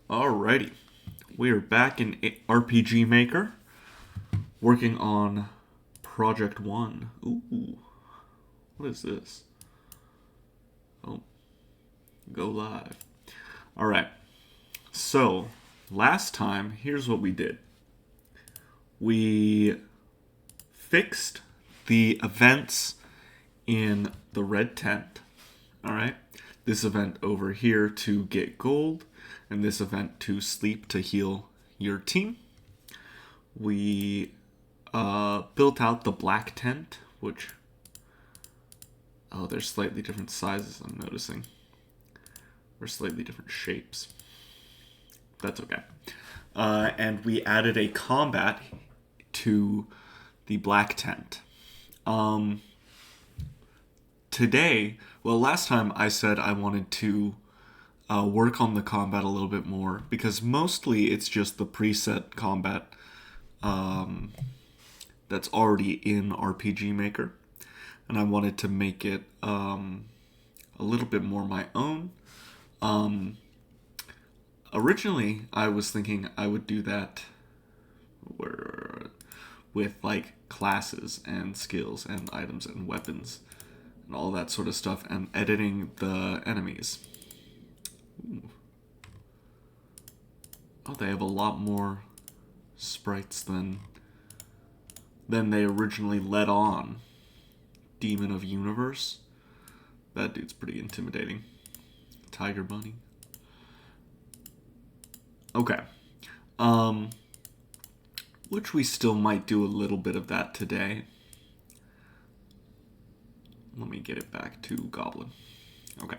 Alrighty, we are back in RPGMaker, working on Project 1. Ooh, what is this? Oh, go live. Alright, so last time, here's what we did. We fixed the events in the red tent. Alright, this event over here to get gold, and this event to sleep to heal your team. We built out the black tent, which... Oh, there's slightly different sizes, I'm noticing. Or slightly different shapes. That's okay. And we added a combat to the black tent. Today, well, last time I said I wanted to work on the combat a little bit more, because mostly it's just the preset combat that's already in RPGMaker, and I wanted to make it a little bit more my own. Originally, I was thinking I would do that with like classes and skills and items and weapons and all that sort of stuff, and editing the enemies. Ooh. Oh, they have a lot more sprites than they originally let on. Demon of Universe. That dude's pretty intimidating. Tiger Bunny. Okay. Which we still might do a little bit of that today. Let me get it back to Goblin. Okay.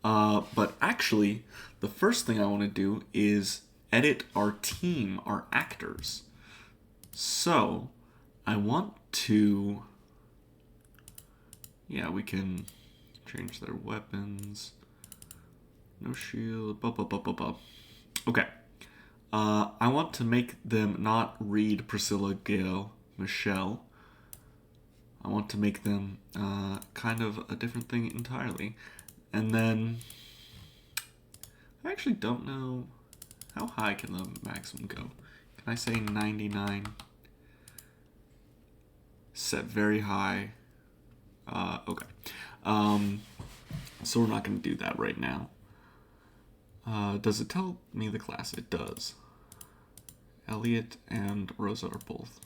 But actually, the first thing I want to do is edit our team, our actors. So, I want to... Yeah, we can change their weapons. No shield. Okay. I want to make them not Reed, Priscilla, Gail, Michelle. I want to make them kind of a different thing entirely. And then, I actually don't know, how high can the maximum go? Can I say 99? Set very high. Okay. So we're not going to do that right now. Does it tell me the class? It does. Elliot and Rosa are both.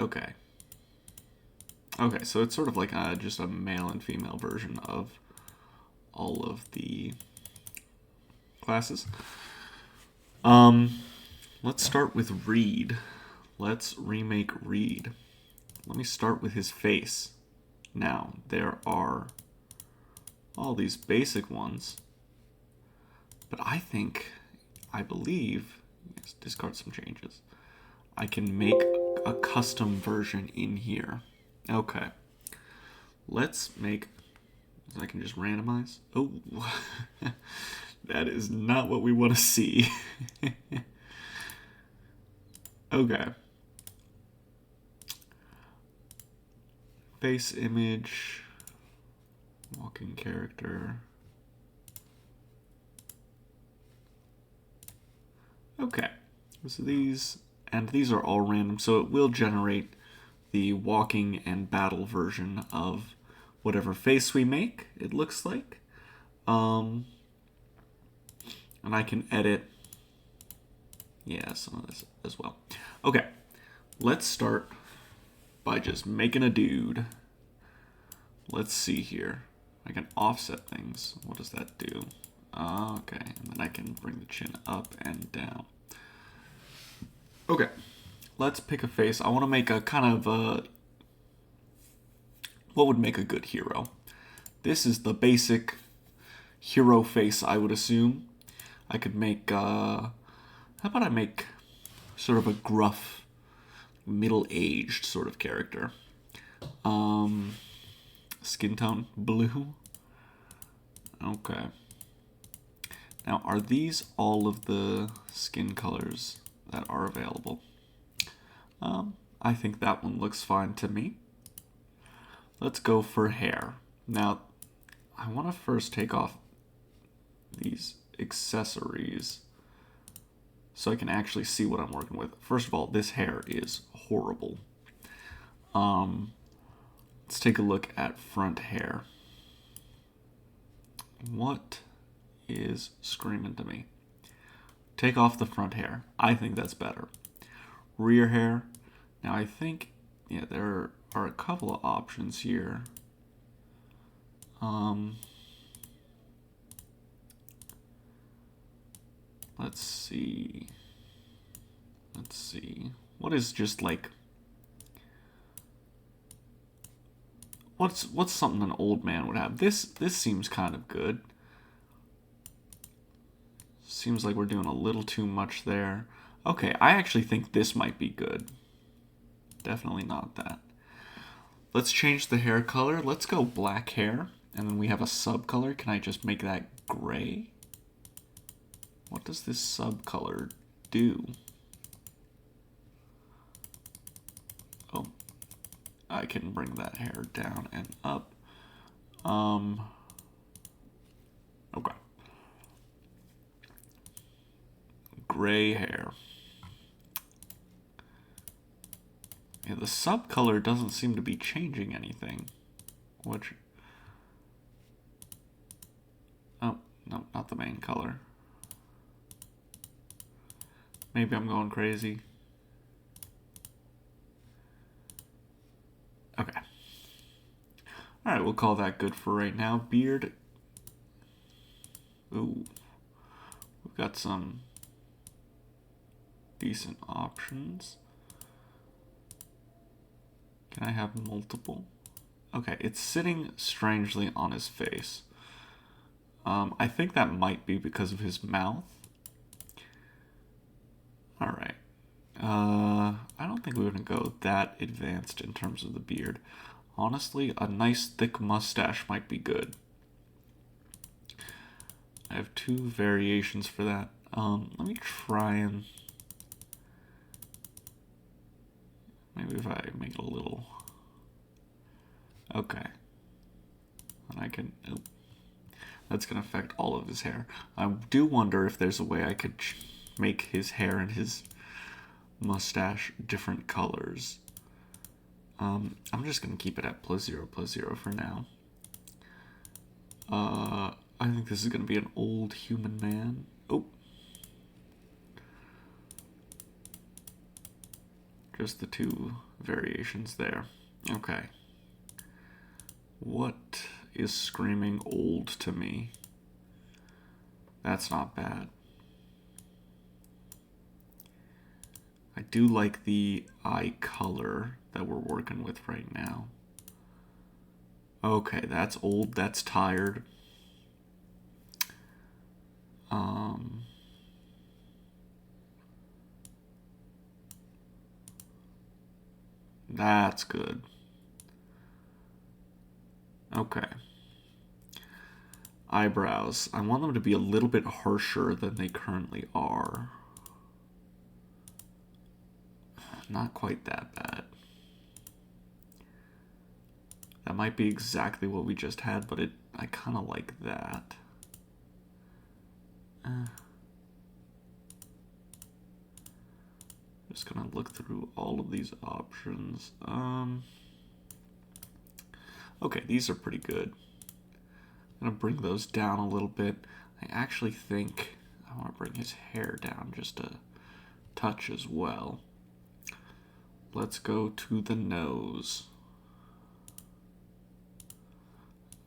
Okay. Okay, so it's sort of like just a male and female version of all of the classes. Let's start with Reed. Let's remake Reed. Let me start with his face. Now, there are all these basic ones, but I believe, yes, discard some changes. I can make a custom version in here. Okay. Let's make... I can just randomize. Oh, that is not what we want to see. Okay. Face image. Walking character. Okay. So these are all random, so it will generate the walking and battle version of whatever face we make, it looks like. And I can edit, yeah, some of this as well. Okay, let's start by just making a dude. Let's see here. I can offset things. What does that do? Okay, and then I can bring the chin up and down. Okay. Let's pick a face. I want to make a kind of what would make a good hero? This is the basic hero face, I would assume. I could make, how about I make sort of a gruff, middle-aged sort of character. Skin tone, blue. Okay. Now, are these all of the skin colors that are available? I think that one looks fine to me. Let's go for hair. Now, I want to first take off these accessories so I can actually see what I'm working with. First of all, this hair is horrible. Let's take a look at front hair. What is screaming to me? Take off the front hair. I think that's better. Rear hair. Now I think, yeah, there are a couple of options here. Let's see. What is just like, what's something an old man would have? This seems kind of good. Seems like we're doing a little too much there. Okay, I actually think this might be good. Definitely not that. Let's change the hair color. Let's go black hair. And then we have a sub color. Can I just make that gray? What does this sub color do? Oh, I can bring that hair down and up. Okay. Gray hair. Yeah, the sub color doesn't seem to be changing anything. Which... oh, no, not the main color. Maybe I'm going crazy. Okay. Alright, we'll call that good for right now. Beard. Ooh. We've got some decent options. Can I have multiple? Okay, it's sitting strangely on his face. I think that might be because of his mouth. Alright. I don't think we're going to go that advanced in terms of the beard. Honestly, a nice thick mustache might be good. I have two variations for that. Let me try and... maybe if I make it a little... okay. And I can... oh. That's going to affect all of his hair. I do wonder if there's a way I could make his hair and his mustache different colors. I'm just going to keep it at +0/+0 for now. I think this is going to be an old human man. Oh. Just the two variations there. Okay. What is screaming old to me? That's not bad. I do like the eye color that we're working with right now. Okay, that's old, that's tired. That's good. Okay. Eyebrows. I want them to be a little bit harsher than they currently are. Not quite that bad. That might be exactly what we just had, but I kind of like that. Just gonna look through all of these options. Okay, these are pretty good. I'm gonna bring those down a little bit. I actually think I want to bring his hair down just a touch as well. Let's go to the nose.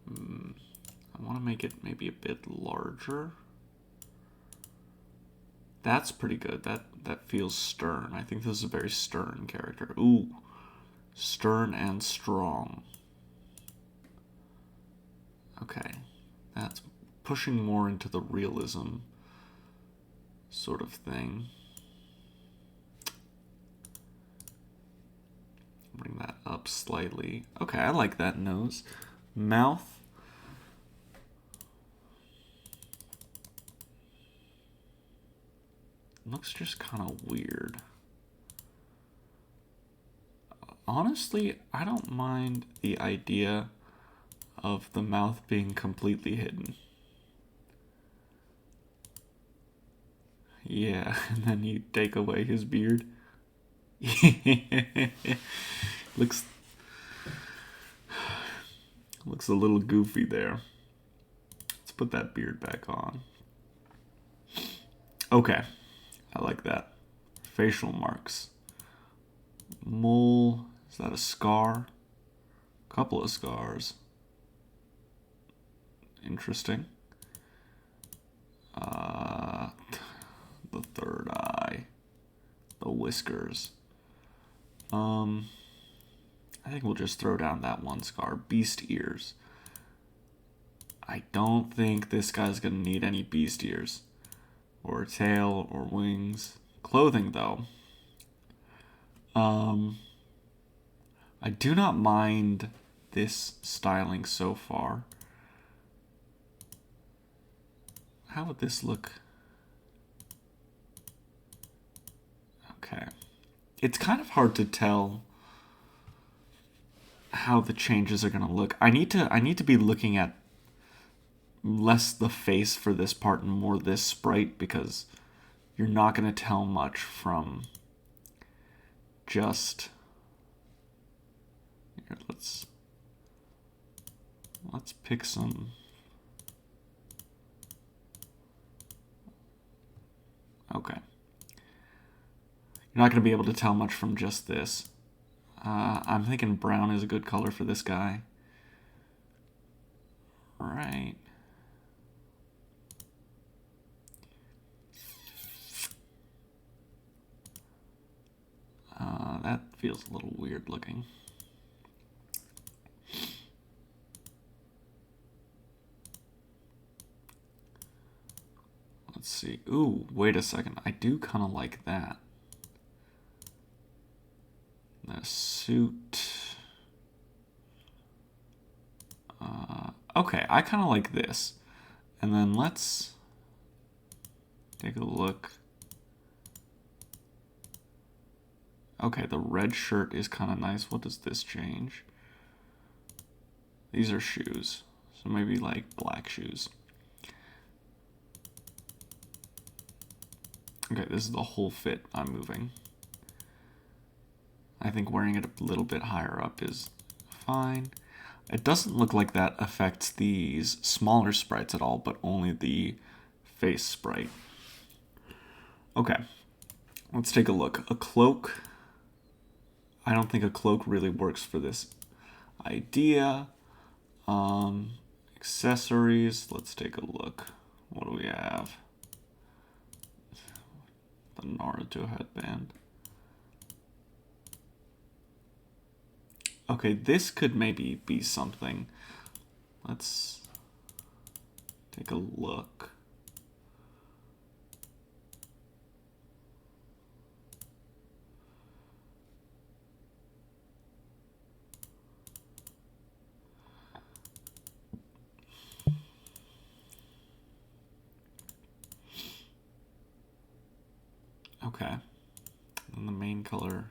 I want to make it maybe a bit larger. That's pretty good. That feels stern. I think this is a very stern character. Ooh, stern and strong. Okay, that's pushing more into the realism sort of thing. Bring that up slightly. Okay, I like that nose. Mouth. Looks just kind of weird. Honestly, I don't mind the idea of the mouth being completely hidden. Yeah, and then you take away his beard. looks looks a little goofy there. Let's put that beard back on. Okay, I like that. Facial marks. Mole. Is that a scar? Couple of scars. Interesting. The third eye. The whiskers. I think we'll just throw down that one scar. Beast ears. I don't think this guy's gonna need any beast ears. Or a tail or wings. Clothing, though. I do not mind this styling so far. How would this look? Okay. It's kind of hard to tell how the changes are going to look. I need to be looking at less the face for this part and more this sprite, because you're not going to tell much from just here, let's pick some. Okay. You're not going to be able to tell much from just this. I'm thinking brown is a good color for this guy. All right. That feels a little weird looking. Let's see. Ooh, wait a second. I do kind of like that. The suit. Okay, I kind of like this. And then let's take a look. Okay, the red shirt is kind of nice. What does this change? These are shoes. So maybe like black shoes. Okay, this is the whole fit I'm moving. I think wearing it a little bit higher up is fine. It doesn't look like that affects these smaller sprites at all, but only the face sprite. Okay, let's take a look. A cloak. I don't think a cloak really works for this idea. Accessories. Let's take a look. What do we have? The Naruto headband. Okay, this could maybe be something. Let's take a look. Okay. And the main color,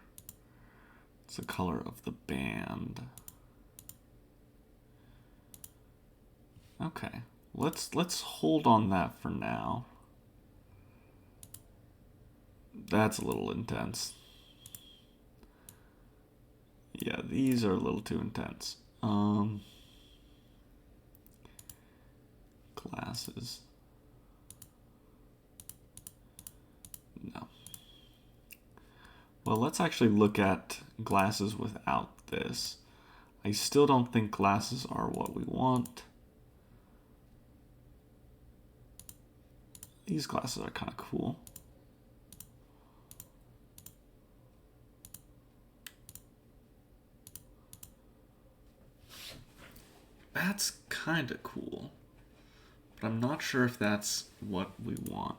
it's the color of the band. Okay. Let's hold on that for now. That's a little intense. Yeah, these are a little too intense. Glasses. No. Well, let's actually look at glasses without this. I still don't think glasses are what we want. These glasses are kind of cool. That's kind of cool. But I'm not sure if that's what we want.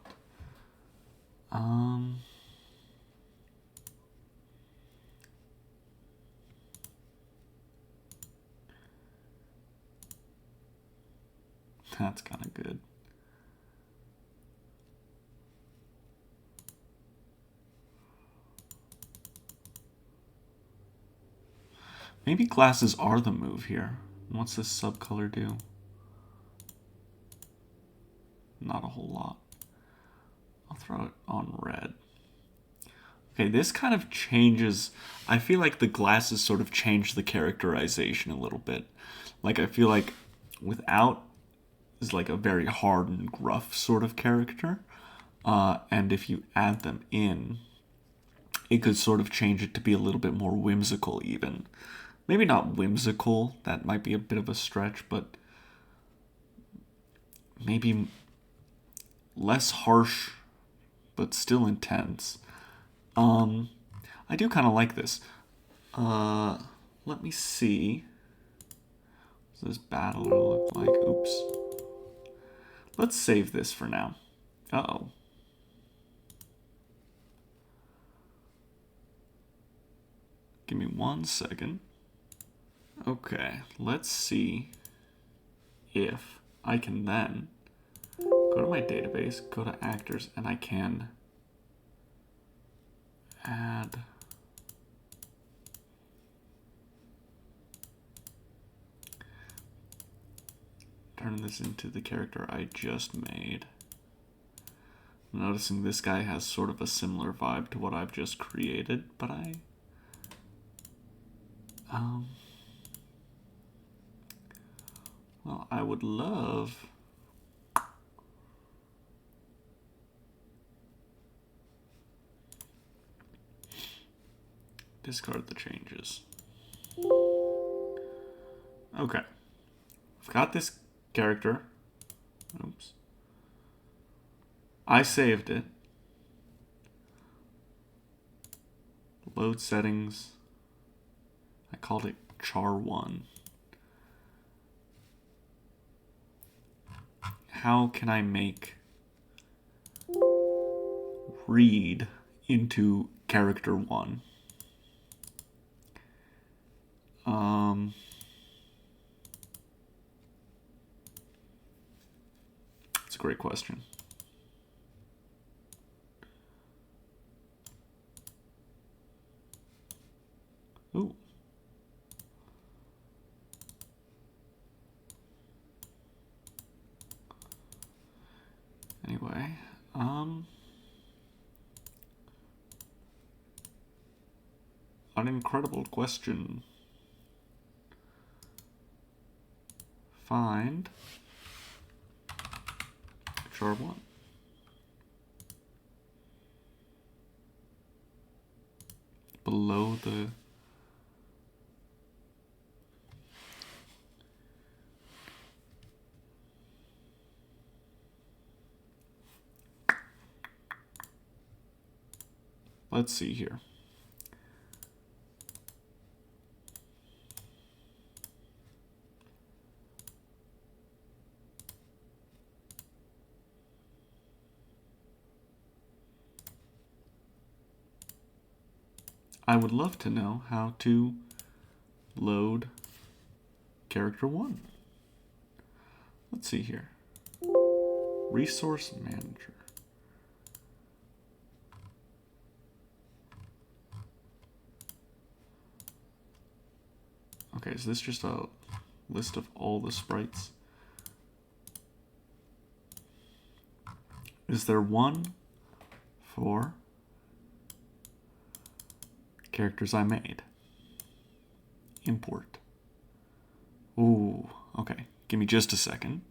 That's kind of good. Maybe glasses are the move here. What's this subcolor do? Not a whole lot. I'll throw it on red. Okay, this kind of changes. I feel like the glasses sort of change the characterization a little bit. Like, I feel like without is like a very hard and gruff sort of character. And if you add them in, it could sort of change it to be a little bit more whimsical, even. Maybe not whimsical, that might be a bit of a stretch, but maybe less harsh, but still intense. I do kind of like this. Let me see. What does this battle look like? Oops. Let's save this for now. Uh-oh. Give me 1 second. Okay, let's see if I can then go to my database, go to actors, and I can add turn this into the character I just made. I'm noticing this guy has sort of a similar vibe to what I've just created, but well, I would love discard the changes. Okay. I've got this character. Oops. I saved it. Load settings. I called it char1. How can I make read into character 1? It's a great question. Ooh. Anyway, an incredible question. Find char1. Below the let's see here. I would love to know how to load character 1. Let's see here. Resource manager. Okay, is this just a list of all the sprites? Is there one for characters I made? Import. Ooh, okay. Give me just a second.